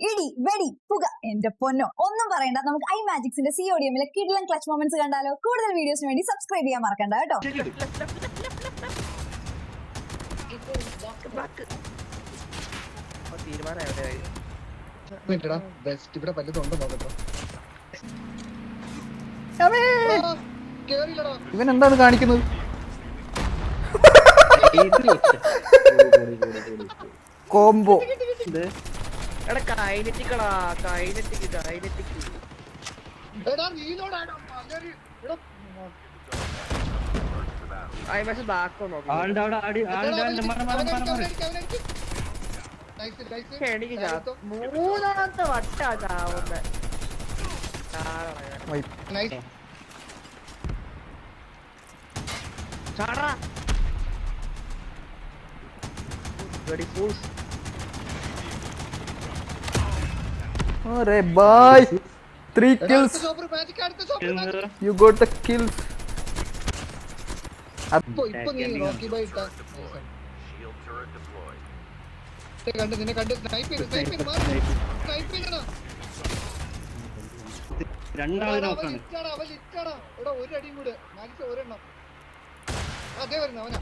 ഇടി വെടി പുക എന്റെ പൊന്നോ ഒന്നും പറയണ്ട. നമുക്ക് ഐ മാജിക്സിന്റെ CODM-ലെ കിടിലൻ ക്ലച്ച് മൊമെന്റ്സ് കണ്ടാലോ? കൂടുതൽ വീഡിയോസിന് വേണ്ടി സബ്സ്ക്രൈബ് ചെയ്യാൻ മറക്കണ്ട കേട്ടോ. ഇവൻ എന്താണ് കാണിക്കുന്നത്? കോംബോ മൂന്നാമത്തെ വട്ടാ ചാവുന്ന अरे भाई 3 kills you got the kills ഇപ്പൊ നീ റോക്കി ബൈ ഇട്ടാ കണ്ടു നിന്നെ കണ്ടു സ്നൈപ്പ് ചെയ്യണ രണ്ടാളെ നോക്കാണ് അവൻ ലിറ്റാടാ ഇവിടെ ഒരു അടിയും കൂടെ മാലിക്ക് ഒരെണ്ണം അതേ വരുന്ന അവനാ